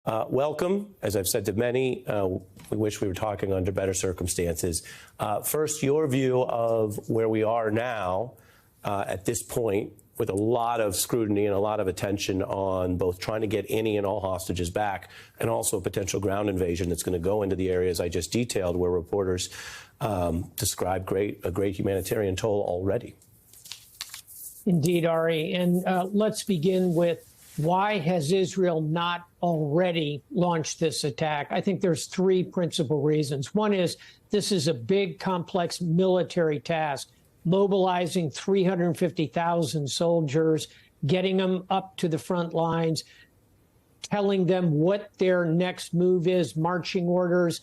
Welcome. As I've said to many, we wish we were talking under better circumstances. First, your view of where we are now at this point, with a lot of scrutiny and a lot of attention on both trying to get any and all hostages back and also a potential ground invasion that's going to go into the areas I just detailed, where reporters describe a great humanitarian toll already. Indeed, Ari. And let's begin with, why has Israel not already launched this attack? I think there's three principal reasons. One is this is a big, complex military task, mobilizing 350,000 soldiers, getting them up to the front lines, telling them what their next move is, marching orders,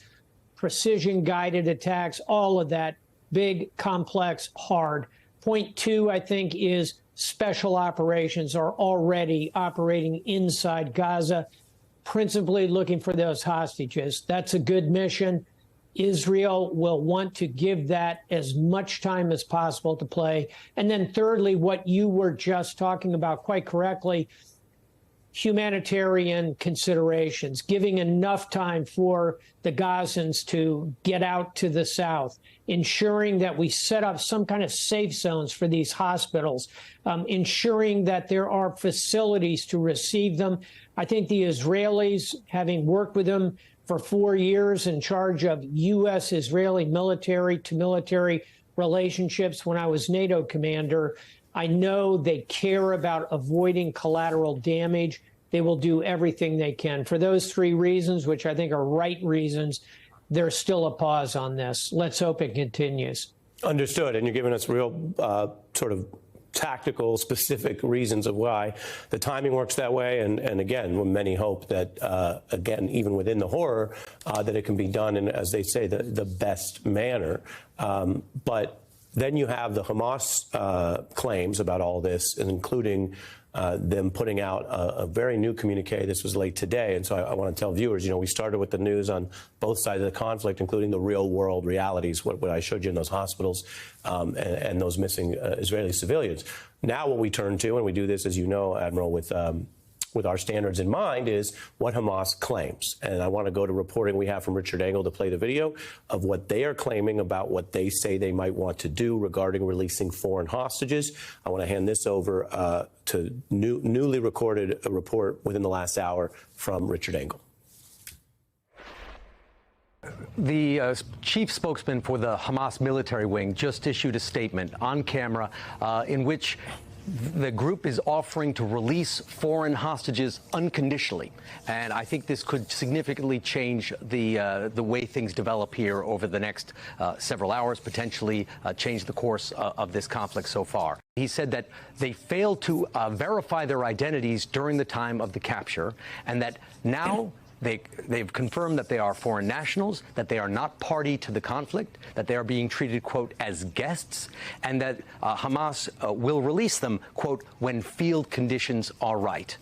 precision-guided attacks, all of that, big, complex, hard. Point two, I think, is special operations are already operating inside Gaza, principally looking for those hostages. That's a good mission. Israel will want to give that as much time as possible to play. And then thirdly, what you were just talking about quite correctly, humanitarian considerations, giving enough time for the Gazans to get out to the south, ensuring that we set up some kind of safe zones for these hospitals, ensuring that there are facilities to receive them. I think the Israelis, having worked with them for 4 years in charge of U.S.-Israeli military-to-military relationships when I was NATO commander, I know they care about avoiding collateral damage. They will do everything they can. For those three reasons, which I think are right reasons, there's still a pause on this. Let's hope it continues. Understood. And you're giving us real sort of tactical, specific reasons of why the timing works that way. And again, many hope that, again, even within the horror, that it can be done in, as they say, the best manner. But then you have the Hamas claims about all this, including them putting out a very new communique. This was late today. And so I want to tell viewers, you know, we started with the news on both sides of the conflict, including the real world realities, what I showed you in those hospitals and those missing Israeli civilians. Now what we turn to, and we do this, as you know, Admiral, with our standards in mind, is what Hamas claims. And I want to go to reporting we have from Richard Engel to play the video of what they are claiming about what they say they might want to do regarding releasing foreign hostages. I want to hand this over to newly recorded a report within the last hour from Richard Engel. The chief spokesman for the Hamas military wing just issued a statement on camera in which the group is offering to release foreign hostages unconditionally, and I think this could significantly change the way things develop here over the next several hours, potentially change the course of this conflict so far. He said that they failed to verify their identities during the time of the capture, and that now they've confirmed that they are foreign nationals, that they are not party to the conflict, that they are being treated, quote, as guests, and that Hamas will release them, quote, when field conditions are right.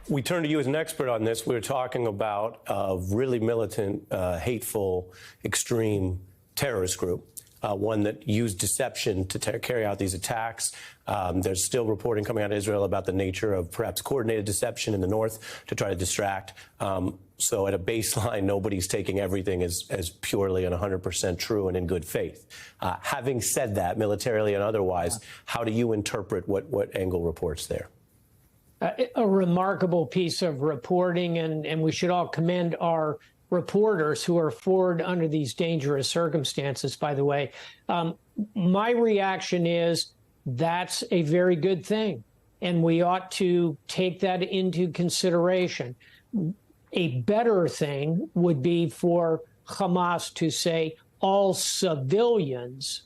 We turn to you as an expert on this. We're talking about a really militant, hateful, extreme terrorist group. One that used deception to carry out these attacks. There's still reporting coming out of Israel about the nature of perhaps coordinated deception in the north to try to distract. So at a baseline, nobody's taking everything as purely and 100% true and in good faith. Having said that, militarily and otherwise, how do you interpret what Engel reports there? A remarkable piece of reporting, and we should all commend our reporters who are forward under these dangerous circumstances, by the way. My reaction is that's a very good thing, and we ought to take that into consideration. A better thing would be for Hamas to say all civilians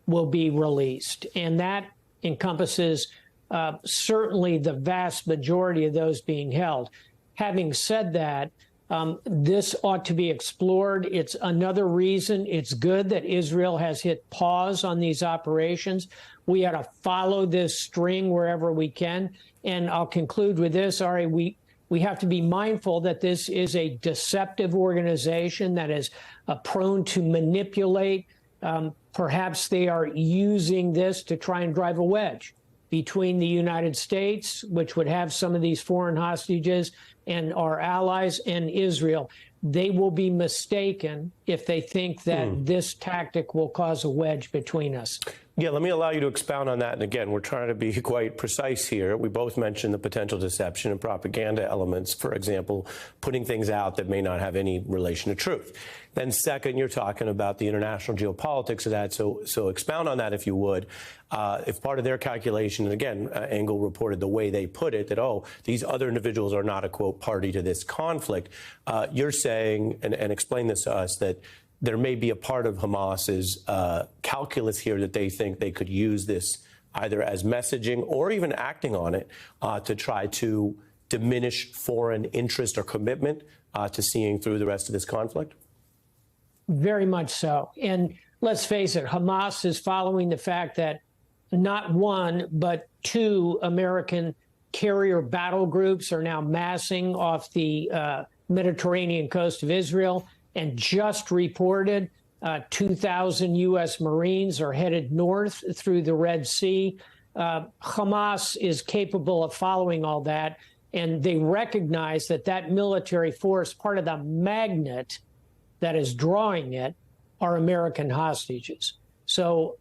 will be released, and that encompasses certainly the vast majority of those being held. Having said that, this ought to be explored. It's another reason it's good that Israel has hit pause on these operations. We ought to follow this string wherever we can. And I'll conclude with this, Ari, we have to be mindful that this is a deceptive organization that is prone to manipulate. Perhaps they are using this to try and drive a wedge between the United States, which would have some of these foreign hostages, and our allies and Israel. They will be mistaken if they think that this tactic will cause a wedge between us. Yeah, let me allow you to expound on that. And again, we're trying to be quite precise here. We both mentioned the potential deception and propaganda elements, for example, putting things out that may not have any relation to truth. Then second, you're talking about the international geopolitics of that. So expound on that if you would. If part of their calculation, and again, Engel reported the way they put it, that, oh, these other individuals are not a, quote, party to this conflict. You're saying, and explain this to us, that there may be a part of Hamas's calculus here that they think they could use this either as messaging or even acting on it to try to diminish foreign interest or commitment to seeing through the rest of this conflict? Very much so. And let's face it, Hamas is following the fact that not one, but two American carrier battle groups are now massing off the Mediterranean coast of Israel, and just reported 2,000 U.S. Marines are headed north through the Red Sea. Hamas is capable of following all that, and they recognize that that military force, part of the magnet that is drawing it, are American hostages. So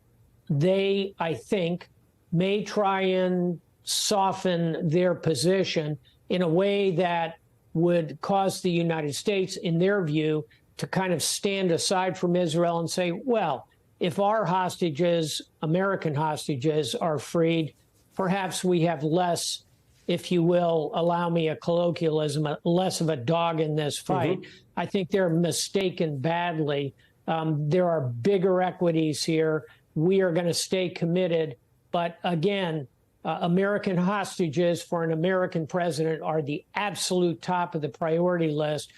they, I think, may try and soften their position in a way that would cause the United States, in their view, to kind of stand aside from Israel and say, well, if our hostages, American hostages, are freed, perhaps we have less, if you will, allow me a colloquialism, less of a dog in this fight. I think they're mistaken badly. There are bigger equities here. We are going to stay committed. But again, American hostages for an American president are the absolute top of the priority list.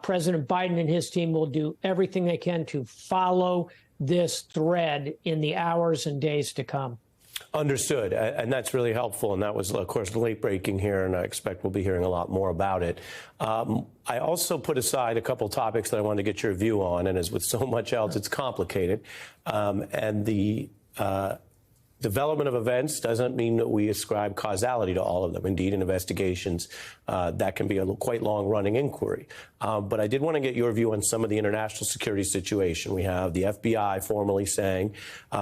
President Biden and his team will do everything they can to follow this thread in the hours and days to come. Understood. And that's really helpful. And that was, of course, late breaking here, and I expect we'll be hearing a lot more about it. I also put aside a couple topics that I wanted to get your view on. And as with so much else, it's complicated. And the development of events doesn't mean that we ascribe causality to all of them. Indeed, in investigations, that can be a quite long-running inquiry. But I did want to get your view on some of the international security situation. We have the FBI formally saying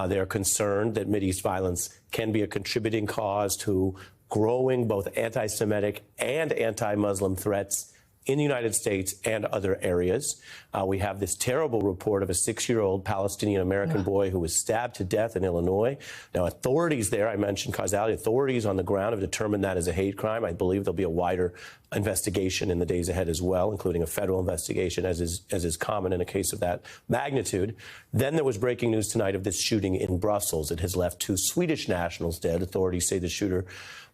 they're concerned that Mideast violence can be a contributing cause to growing both anti-Semitic and anti-Muslim threats in the United States and other areas. We have this terrible report of a 6-year-old Palestinian-American boy who was stabbed to death in Illinois. Now, authorities there, I mentioned causality, authorities on the ground have determined that as a hate crime. I believe there'll be a wider investigation in the days ahead as well, including a federal investigation, as is common in a case of that magnitude. Then there was breaking news tonight of this shooting in Brussels. It has left 2 Swedish nationals dead. Authorities say the shooter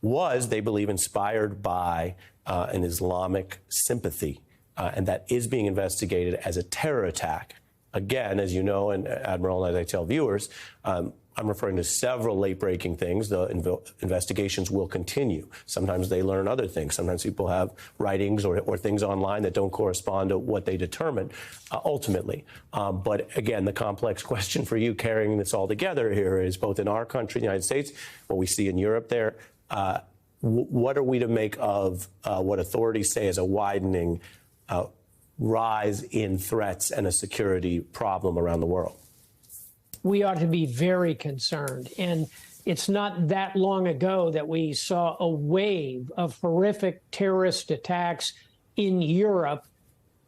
was, they believe, inspired by an Islamic sympathy, and that is being investigated as a terror attack. Again, as you know, and Admiral, as I tell viewers, I'm referring to several late-breaking things. The investigations will continue. Sometimes they learn other things. Sometimes people have writings or things online that don't correspond to what they determine ultimately. But again, the complex question for you carrying this all together here is both in our country, the United States, what we see in Europe there, what are we to make of what authorities say is a widening rise in threats and a security problem around the world? We ought to be very concerned. And it's not that long ago that we saw a wave of horrific terrorist attacks in Europe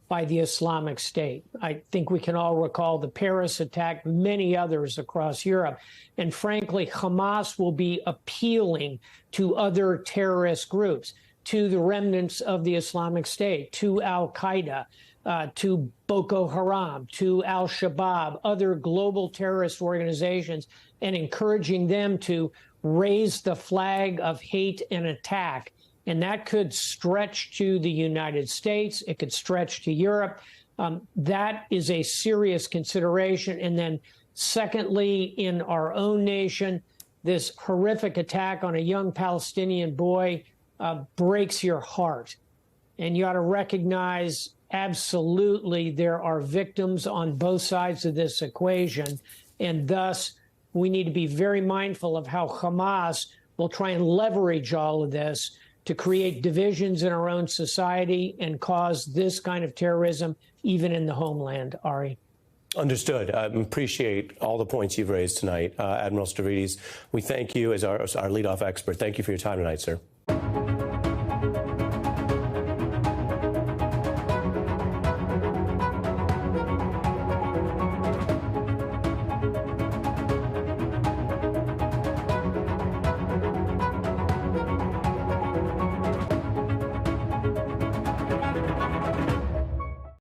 by the Islamic State. I think we can all recall the Paris attack, many others across Europe. And frankly, Hamas will be appealing to other terrorist groups, to the remnants of the Islamic State, to al-Qaeda, to Boko Haram, to al-Shabaab, other global terrorist organizations, and encouraging them to raise the flag of hate and attack. And that could stretch to the United States. It could stretch to Europe. That is a serious consideration. And then secondly, in our own nation, this horrific attack on a young Palestinian boy breaks your heart. And you ought to recognize absolutely there are victims on both sides of this equation. And thus, we need to be very mindful of how Hamas will try and leverage all of this to create divisions in our own society and cause this kind of terrorism even in the homeland, Ari. Understood. I appreciate all the points you've raised tonight. Admiral Stavridis, we thank you as our leadoff expert. Thank you for your time tonight, sir.